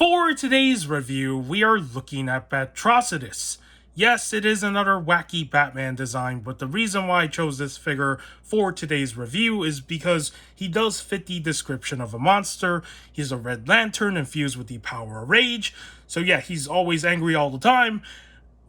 For today's review, we are looking at Batrocitus. Yes, it is another wacky Batman design, but the reason why I chose this figure for today's review is because he does fit the description of a monster. He's a Red Lantern infused with the power of rage, so yeah, he's always angry all the time.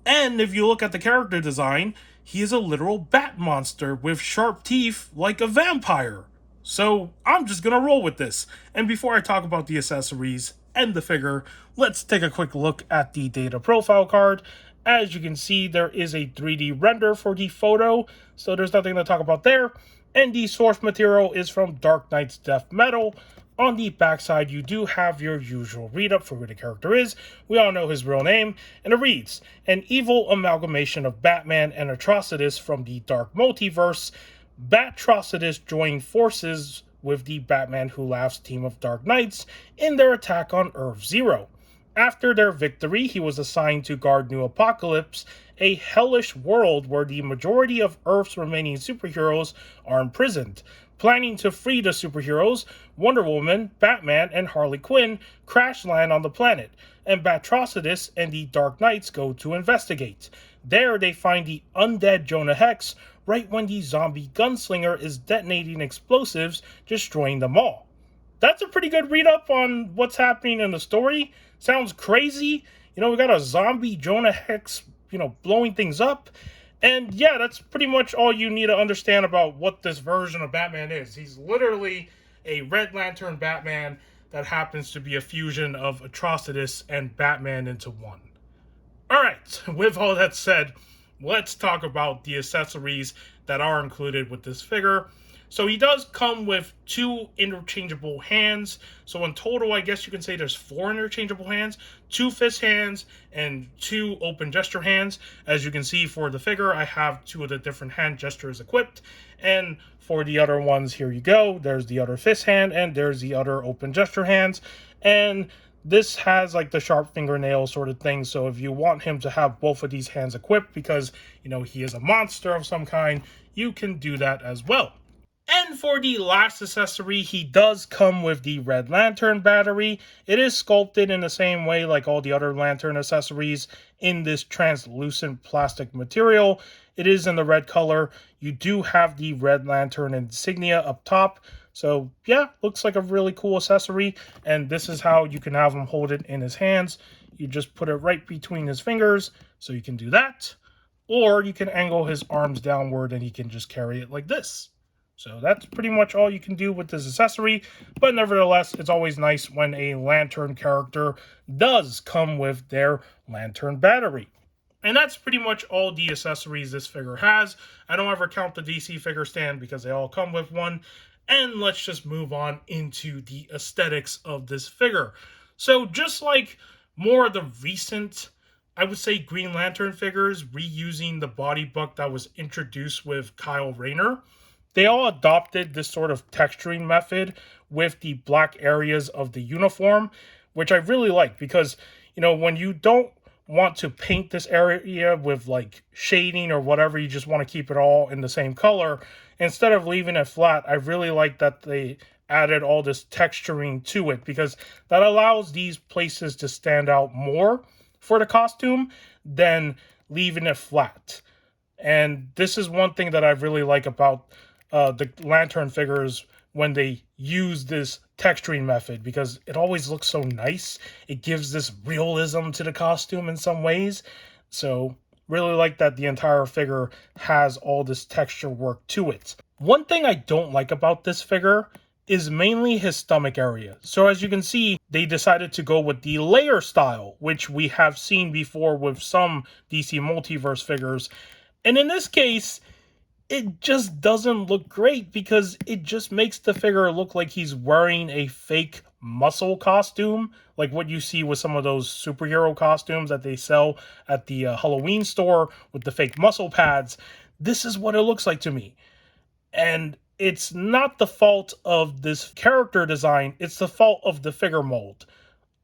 And if you look at the character design, he is a literal bat monster with sharp teeth like a vampire. So I'm just gonna roll with this. And before I talk about the accessories and the figure, let's take a quick look at the data profile card. As you can see, there is a 3D render for the photo, so there's nothing to talk about there. And the source material is from Dark Knight's Death Metal. On the backside, you do have your usual read-up for who the character is. We all know his real name, and it reads, an evil amalgamation of Batman and Atrocitus from the Dark Multiverse. Batrocitus joined forces with the Batman Who Laughs team of Dark Knights in their attack on Earth Zero. After their victory, he was assigned to guard New Apocalypse, a hellish world where the majority of Earth's remaining superheroes are imprisoned. Planning to free the superheroes, Wonder Woman, Batman, and Harley Quinn crash land on the planet, and Batrocitus and the Dark Knights go to investigate. There they find the undead Jonah Hex right when the zombie gunslinger is detonating explosives, destroying them all. That's a pretty good read-up on what's happening in the story. Sounds crazy. We got a zombie Jonah Hex, blowing things up. And yeah, that's pretty much all you need to understand about what this version of Batman is. He's literally a Red Lantern Batman that happens to be a fusion of Atrocitus and Batman into one. Alright, with all that said, let's talk about the accessories that are included with this figure. So he does come with 2 interchangeable hands. So in total, I guess you can say there's 4 interchangeable hands, 2 fist hands, and 2 open gesture hands. As you can see for the figure, I have 2 of the different hand gestures equipped. And for the other ones, here you go. There's the other fist hand, and there's the other open gesture hands. And this has like the sharp fingernail sort of thing. So if you want him to have both of these hands equipped because, he is a monster of some kind, you can do that as well. And for the last accessory, he does come with the Red Lantern battery. It is sculpted in the same way like all the other Lantern accessories in this translucent plastic material. It is in the red color. You do have the Red Lantern insignia up top. So yeah, looks like a really cool accessory. And this is how you can have him hold it in his hands. You just put it right between his fingers. So you can do that. Or you can angle his arms downward and he can just carry it like this. So that's pretty much all you can do with this accessory, but nevertheless, it's always nice when a Lantern character does come with their Lantern battery. And that's pretty much all the accessories this figure has. I don't ever count the DC figure stand because they all come with one. And let's just move on into the aesthetics of this figure. So just like more of the recent, I would say, Green Lantern figures, reusing the body buck that was introduced with Kyle Rayner, they all adopted this sort of texturing method with the black areas of the uniform, which I really like because, when you don't want to paint this area with like shading or whatever, you just want to keep it all in the same color. Instead of leaving it flat, I really like that they added all this texturing to it because that allows these places to stand out more for the costume than leaving it flat. And this is one thing that I really like about the Lantern figures when they use this texturing method because it always looks so nice. It gives this realism to the costume in some ways. So really like that the entire figure has all this texture work to it. One thing I don't like about this figure is mainly his stomach area. So as you can see, they decided to go with the layer style, which we have seen before with some DC Multiverse figures. And in this case, it just doesn't look great because it just makes the figure look like he's wearing a fake muscle costume, like what you see with some of those superhero costumes that they sell at the Halloween store with the fake muscle pads. This is what it looks like to me. And it's not the fault of this character design, it's the fault of the figure mold.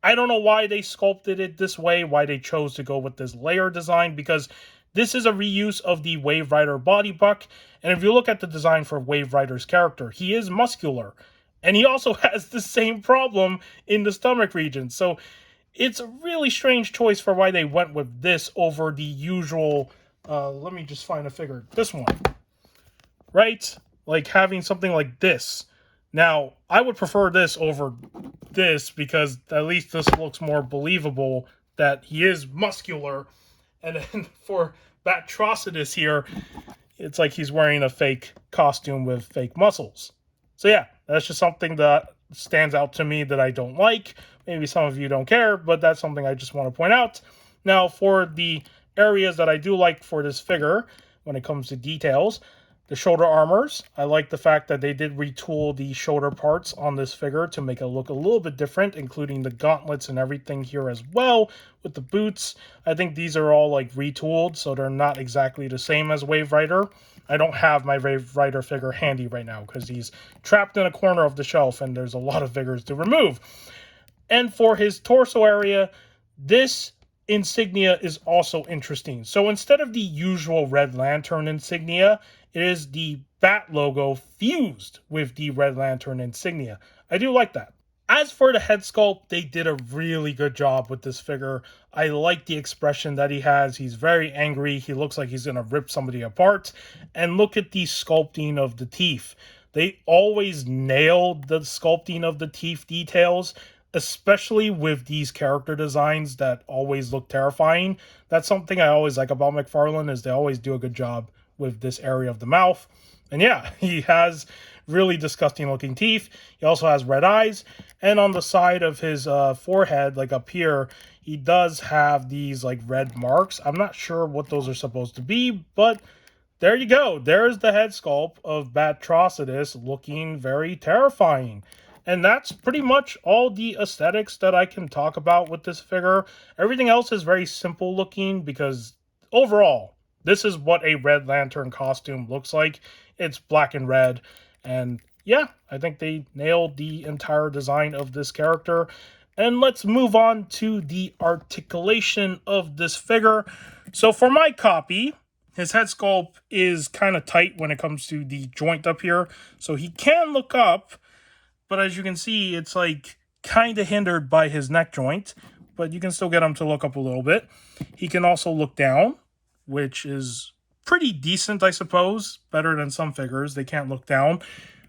I don't know why they sculpted it this way, why they chose to go with this layer design, because this is a reuse of the Wave Rider body buck, and if you look at the design for Wave Rider's character, he is muscular, and he also has the same problem in the stomach region, so it's a really strange choice for why they went with this over the usual, let me just find a figure, this one, right? Like having something like this. Now, I would prefer this over this because at least this looks more believable that he is muscular. And then for Batrocitus here, it's like he's wearing a fake costume with fake muscles. So yeah, that's just something that stands out to me that I don't like. Maybe some of you don't care, but that's something I just want to point out. Now, for the areas that I do like for this figure, when it comes to details, the shoulder armors, I like the fact that they did retool the shoulder parts on this figure to make it look a little bit different, including the gauntlets and everything here as well, with the boots. I think these are all like retooled, so they're not exactly the same as Wave Rider. I don't have my Wave Rider figure handy right now because he's trapped in a corner of the shelf and there's a lot of figures to remove. And for his torso area, this insignia is also interesting. So instead of the usual Red Lantern insignia, it is the Bat logo fused with the Red Lantern insignia. I do like that. As for the head sculpt, they did a really good job with this figure. I like the expression that he has. He's very angry. He looks like he's going to rip somebody apart. And look at the sculpting of the teeth. They always nailed the sculpting of the teeth details, especially with these character designs that always look terrifying. That's something I always like about Mcfarlane, is they always do a good job with this area of the mouth. And yeah, he has really disgusting looking teeth. He also has red eyes. And on the side of his forehead, like up here, he does have these like red marks. I'm not sure what those are supposed to be, but there you go. There's the head sculpt of Batrocitus, looking very terrifying. And that's pretty much all the aesthetics that I can talk about with this figure. Everything else is very simple looking because overall, this is what a Red Lantern costume looks like. It's black and red. And yeah, I think they nailed the entire design of this character. And let's move on to the articulation of this figure. So for my copy, his head sculpt is kind of tight when it comes to the joint up here. So he can look up, but as you can see, it's like kind of hindered by his neck joint. But you can still get him to look up a little bit. He can also look down, which is pretty decent, I suppose. Better than some figures. They can't look down.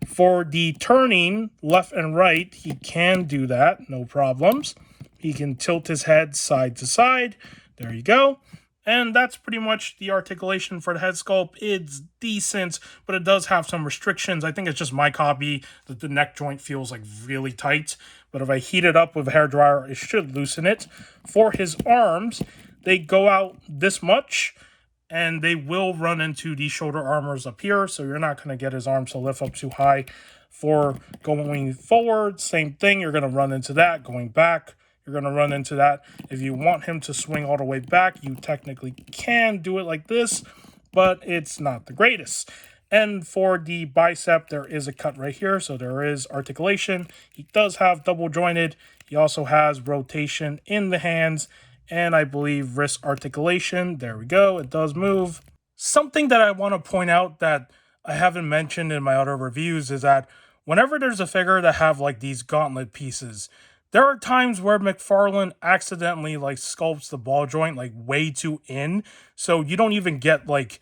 For the turning left and right, he can do that. No problems. He can tilt his head side to side. There you go. And that's pretty much the articulation for the head sculpt. It's decent, but it does have some restrictions. I think it's just my copy that the neck joint feels like really tight. But if I heat it up with a hairdryer, it should loosen it. For his arms, they go out this much, and they will run into the shoulder armors up here, so you're not going to get his arms to lift up too high. For going forward, same thing. You're going to run into that. Going back, you're going to run into that. If you want him to swing all the way back, you technically can do it like this, but it's not the greatest. And for the bicep, there is a cut right here, so there is articulation. He does have double jointed. He also has rotation in the hands, and I believe wrist articulation. There we go. It does move. Something that I want to point out that I haven't mentioned in my other reviews is that whenever there's a figure that have like these gauntlet pieces, there are times where Mcfarlane accidentally like sculpts the ball joint like way too in, so you don't even get like,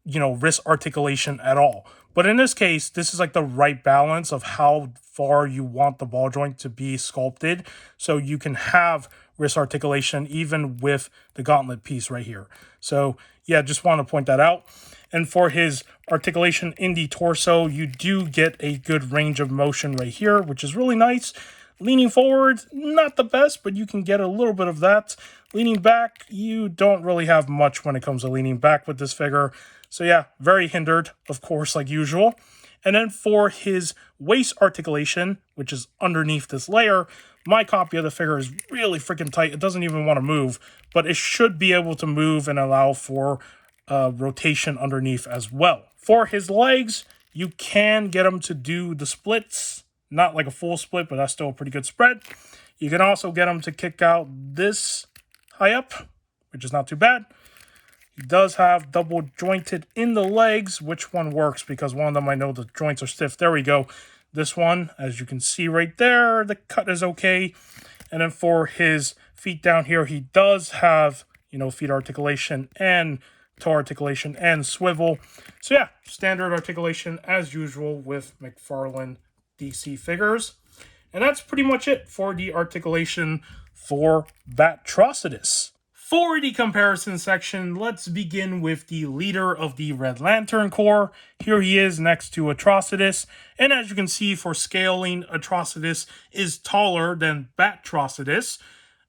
you know, wrist articulation at all. But in this case, this is like the right balance of how far you want the ball joint to be sculpted, so you can have wrist articulation even with the gauntlet piece right here. So yeah, just want to point that out. And for his articulation in the torso, you do get a good range of motion right here, which is really nice. Leaning forward, not the best, but you can get a little bit of that. Leaning back, you don't really have much when it comes to leaning back with this figure. So yeah, very hindered, of course, like usual. And then for his waist articulation, which is underneath this layer, my copy of the figure is really freaking tight. It doesn't even want to move, but it should be able to move and allow for rotation underneath as well. For his legs, you can get him to do the splits. Not like a full split, but that's still a pretty good spread. You can also get him to kick out this high up, which is not too bad. He does have double jointed in the legs. Which one works? Because one of them I know the joints are stiff. There we go. This one, as you can see right there, the cut is okay. And then for his feet down here, he does have, feet articulation and toe articulation and swivel. So yeah, standard articulation as usual with Mcfarlane DC figures. And that's pretty much it for the articulation for Batrocitus. For the comparison section, let's begin with the leader of the Red Lantern Corps. Here he is next to Atrocitus, and as you can see, for scaling, Atrocitus is taller than Batrocitus.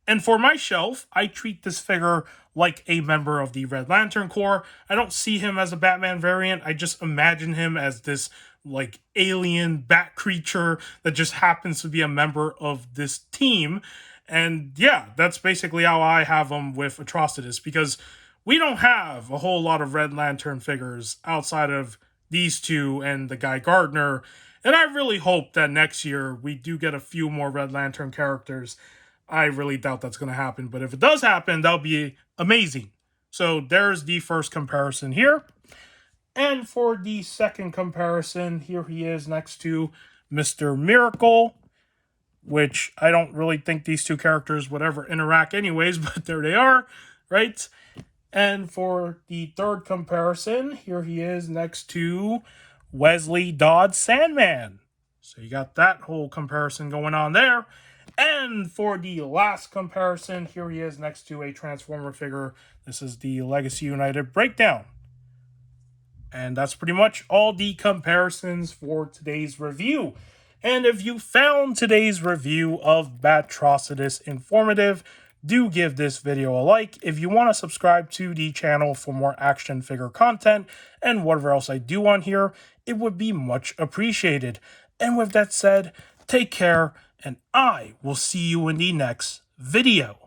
And for my shelf, I treat this figure like a member of the Red Lantern Corps. I don't see him as a Batman variant. I just imagine him as this like alien bat creature that just happens to be a member of this team. And yeah, that's basically how I have him with Atrocitus, because we don't have a whole lot of Red Lantern figures outside of these two and the Guy Gardner. And I really hope that next year we do get a few more Red Lantern characters. I really doubt that's going to happen, but if it does happen, that'll be amazing. So there's the first comparison here. And for the second comparison, here he is next to Mr. Miracle, which I don't really think these two characters would ever interact anyways, but there they are, right? And for the third comparison, here he is next to Wesley Dodds Sandman. So you got that whole comparison going on there. And for the last comparison, here he is next to a Transformer figure. This is the Legacy United Breakdown. And that's pretty much all the comparisons for today's review. And if you found today's review of Batrocitus informative, do give this video a like. If you want to subscribe to the channel for more action figure content and whatever else I do on here, it would be much appreciated. And with that said, take care, and I will see you in the next video.